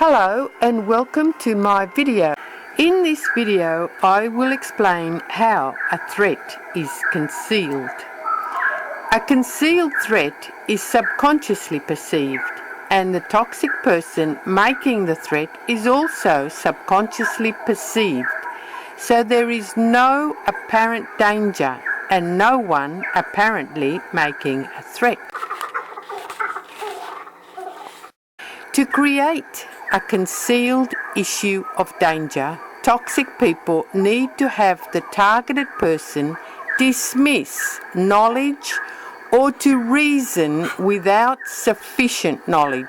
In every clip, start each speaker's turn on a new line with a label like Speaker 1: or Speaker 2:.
Speaker 1: Hello and welcome to my video. In this video I will explain how a threat is concealed. A concealed threat is subconsciously perceived, and the toxic person making the threat is also subconsciously perceived. So there is no apparent danger and no one apparently making a threat. To create a concealed issue of danger, toxic people need to have the targeted person dismiss knowledge or to reason without sufficient knowledge,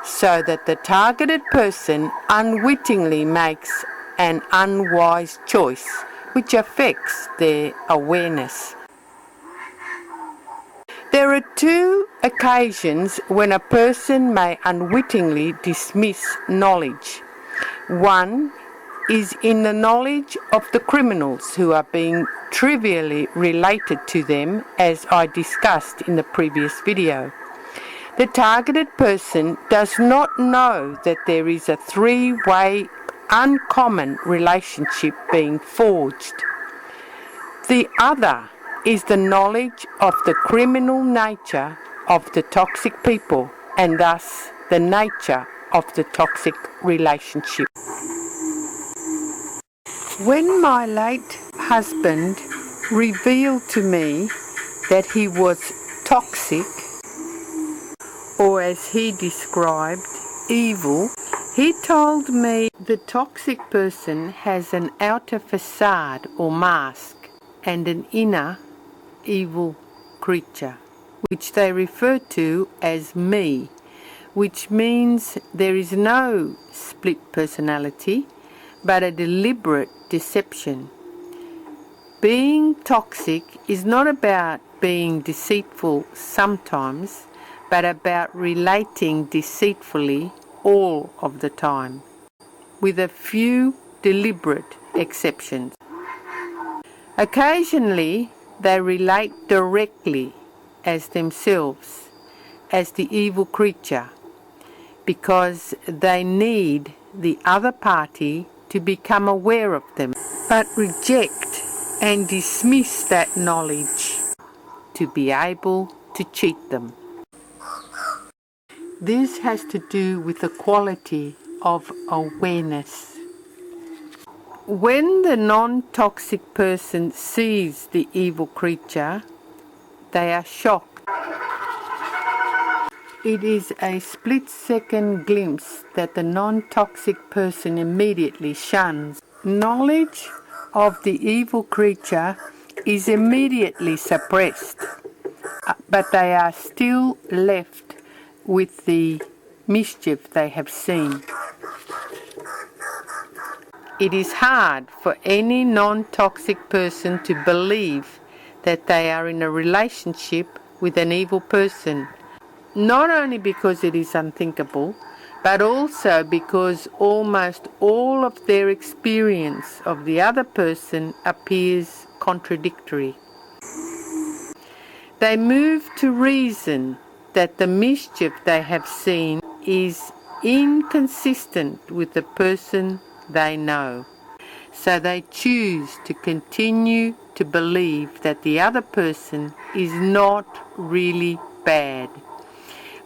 Speaker 1: so that the targeted person unwittingly makes an unwise choice which affects their awareness. There are two occasions when a person may unwittingly dismiss knowledge. One is in the knowledge of the criminals who are being trivially related to them, as I discussed in the previous video. The targeted person does not know that there is a three-way uncommon relationship being forged. The other is the knowledge of the criminal nature of the toxic people and thus the nature of the toxic relationship. When my late husband revealed to me that he was toxic, or as he described, evil, he told me the toxic person has an outer facade or mask and an inner evil creature, which they refer to as me, which means there is no split personality, but a deliberate deception. Being toxic is not about being deceitful sometimes, but about relating deceitfully all of the time, with a few deliberate exceptions. Occasionally, they relate directly as themselves, as the evil creature, because they need the other party to become aware of them, but reject and dismiss that knowledge to be able to cheat them. This has to do with the quality of awareness. When the non-toxic person sees the evil creature, they are shocked. It is a split-second glimpse that the non-toxic person immediately shuns. Knowledge of the evil creature is immediately suppressed, but they are still left with the mischief they have seen. It is hard for any non-toxic person to believe that they are in a relationship with an evil person, not only because it is unthinkable, but also because almost all of their experience of the other person appears contradictory. They move to reason that the mischief they have seen is inconsistent with the person they know. So they choose to continue to believe that the other person is not really bad.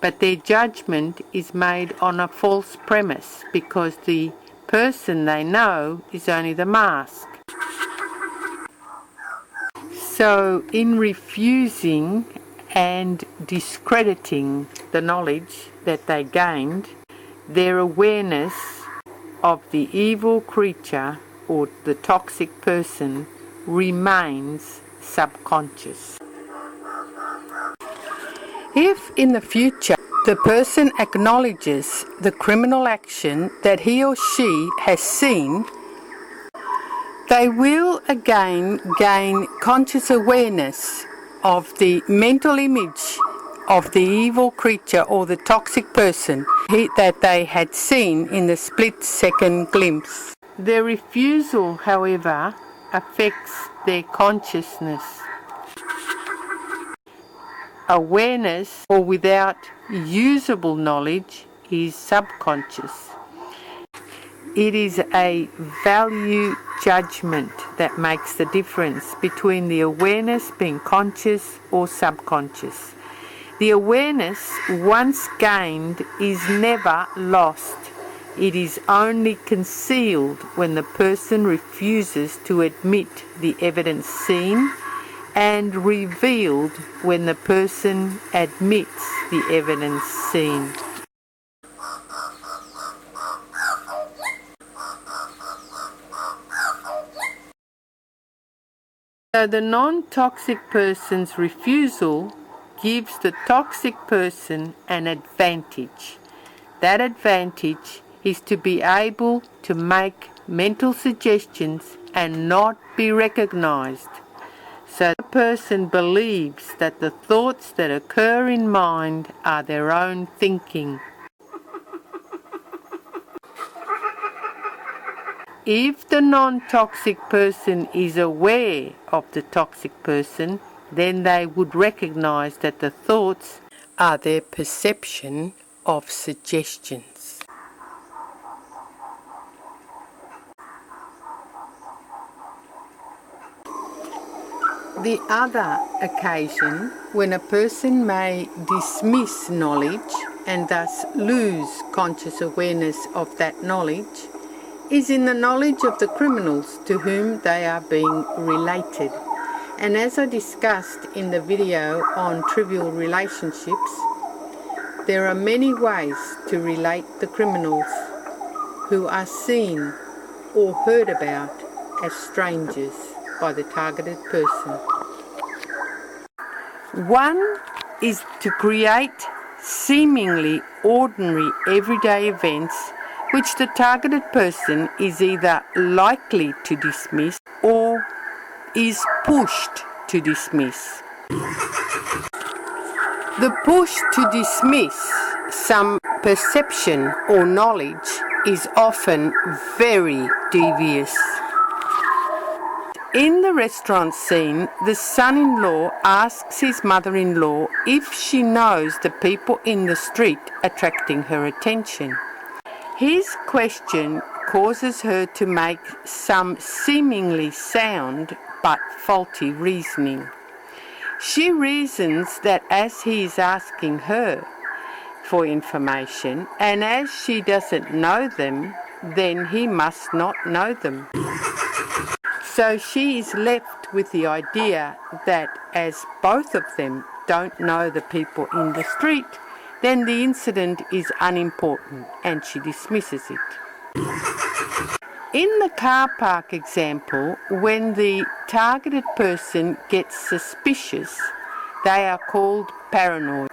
Speaker 1: But their judgment is made on a false premise because the person they know is only the mask. So in refusing and discrediting the knowledge that they gained, their awareness of the evil creature or the toxic person remains subconscious. If in the future the person acknowledges the criminal action that he or she has seen, they will again gain conscious awareness of the mental image of the evil creature or the toxic person that they had seen in the split-second glimpse. Their refusal, however, affects their consciousness. Awareness, or without usable knowledge, is subconscious. It is a value judgment that makes the difference between the awareness being conscious or subconscious. The awareness, once gained, is never lost. It is only concealed when the person refuses to admit the evidence seen, and revealed when the person admits the evidence seen. So the non-toxic person's refusal gives the toxic person an advantage. That advantage is to be able to make mental suggestions and not be recognized. So the person believes that the thoughts that occur in mind are their own thinking. If the non-toxic person is aware of the toxic person, then they would recognize that the thoughts are their perception of suggestions. The other occasion when a person may dismiss knowledge and thus lose conscious awareness of that knowledge is in the knowledge of the criminals to whom they are being related. And as I discussed in the video on trivial relationships, there are many ways to relate the criminals who are seen or heard about as strangers by the targeted person. One is to create seemingly ordinary everyday events which the targeted person is either likely to dismiss or is pushed to dismiss. The push to dismiss some perception or knowledge is often very devious. In the restaurant scene, the son-in-law asks his mother-in-law if she knows the people in the street attracting her attention. His question causes her to make some seemingly sound but faulty reasoning. She reasons that as he is asking her for information, and as she doesn't know them, then he must not know them. So she is left with the idea that as both of them don't know the people in the street, then the incident is unimportant and she dismisses it. In the car park example, when the targeted person gets suspicious, they are called paranoid.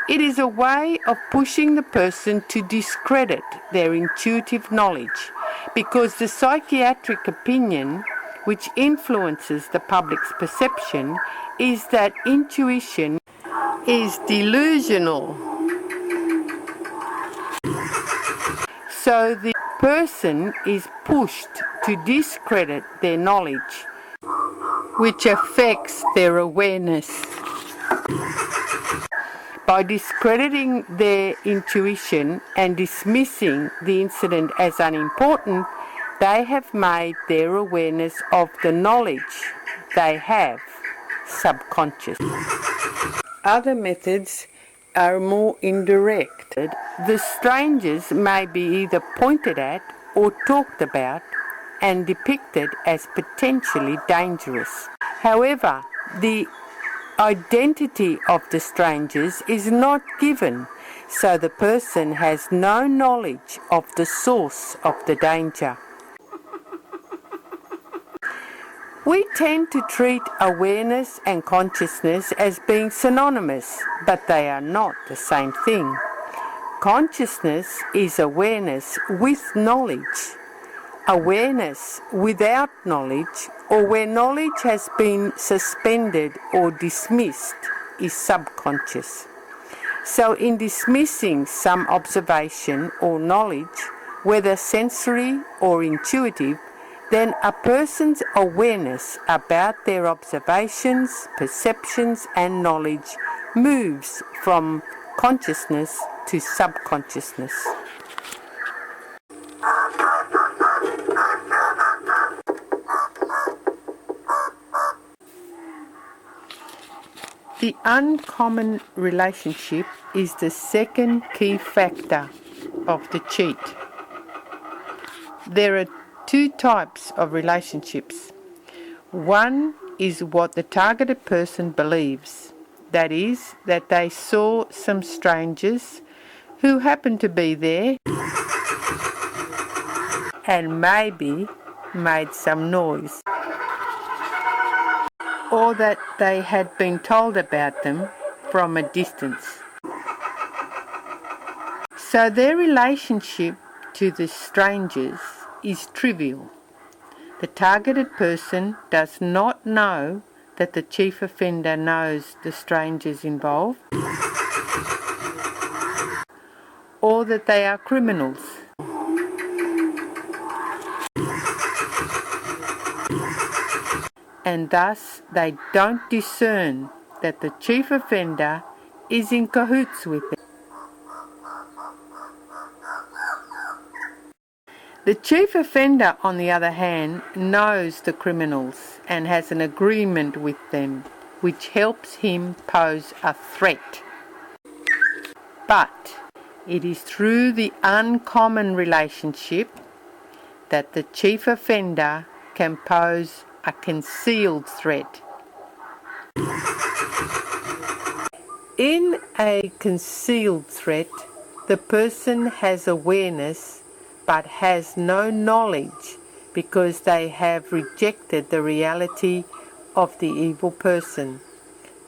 Speaker 1: It is a way of pushing the person to discredit their intuitive knowledge, because the psychiatric opinion which influences the public's perception is that intuition is delusional. So the person is pushed to discredit their knowledge, which affects their awareness. By discrediting their intuition and dismissing the incident as unimportant, they have made their awareness of the knowledge they have subconscious. Other methods are more indirect. The strangers may be either pointed at or talked about and depicted as potentially dangerous. However, the identity of the strangers is not given, so the person has no knowledge of the source of the danger. We tend to treat awareness and consciousness as being synonymous, but they are not the same thing. Consciousness is awareness with knowledge. Awareness without knowledge, or where knowledge has been suspended or dismissed, is subconscious. So in dismissing some observation or knowledge, whether sensory or intuitive, then a person's awareness about their observations, perceptions and knowledge moves from consciousness to subconsciousness. The uncommon relationship is the second key factor of the cheat. There are two types of relationships. One is what the targeted person believes, that is, that they saw some strangers who happened to be there and maybe made some noise, or that they had been told about them from a distance. So their relationship to the strangers is trivial. The targeted person does not know that the chief offender knows the strangers involved, or that they are criminals. And thus they don't discern that the chief offender is in cahoots with them. The chief offender, on the other hand, knows the criminals and has an agreement with them, which helps him pose a threat. But it is through the uncommon relationship that the chief offender can pose a concealed threat. In a concealed threat, the person has awareness but has no knowledge because they have rejected the reality of the evil person.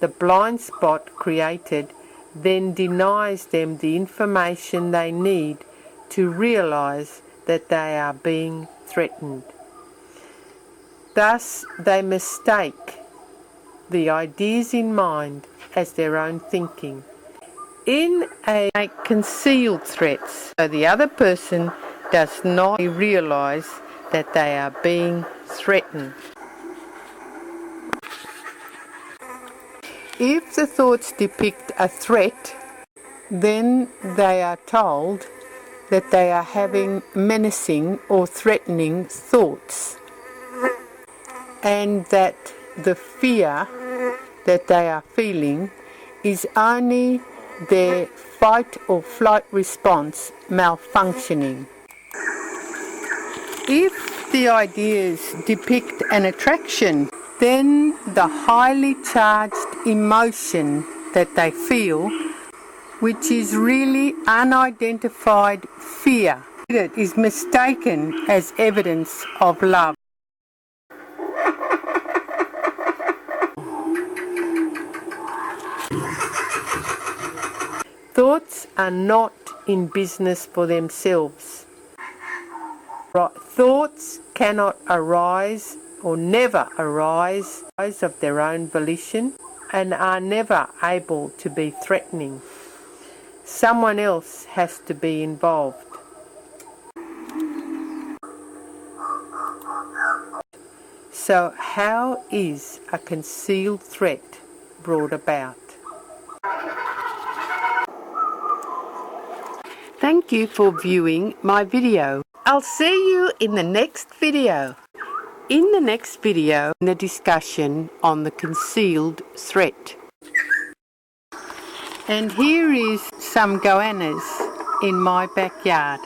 Speaker 1: The blind spot created then denies them the information they need to realize that they are being threatened. Thus, they mistake the ideas in mind as their own thinking. In a concealed threats, so the other person does not realize that they are being threatened. If the thoughts depict a threat, then they are told that they are having menacing or threatening thoughts, and that the fear that they are feeling is only their fight or flight response malfunctioning. If the ideas depict an attraction, then the highly charged emotion that they feel, which is really unidentified fear, it is mistaken as evidence of love. Thoughts are not in business for themselves. Thoughts cannot arise or never arise of their own volition and are never able to be threatening. Someone else has to be involved. So how is a concealed threat brought about? Thank you for viewing my video. I'll see you in the next video. In the next video, the discussion on the concealed threat. And here is some goannas in my backyard.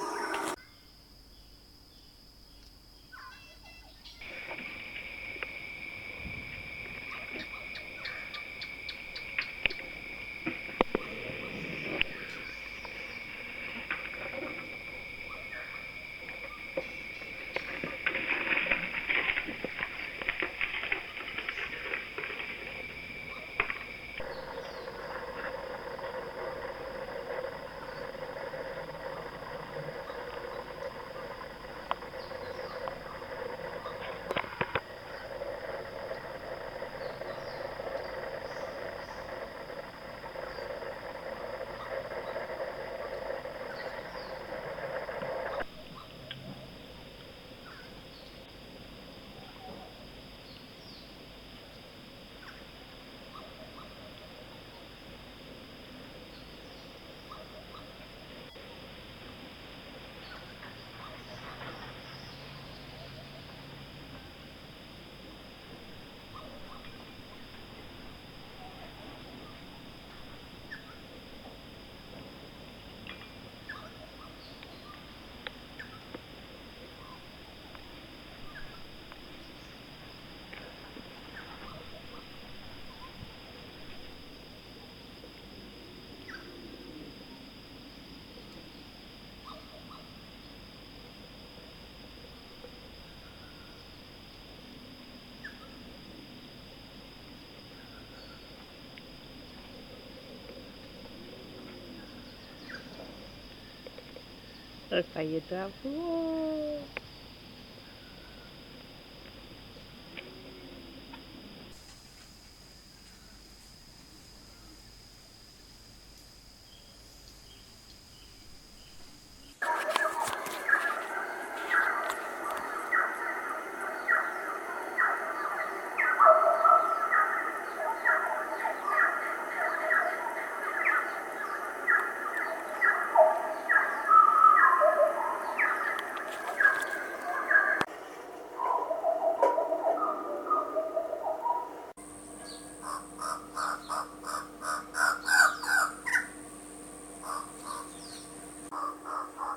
Speaker 1: Saya dah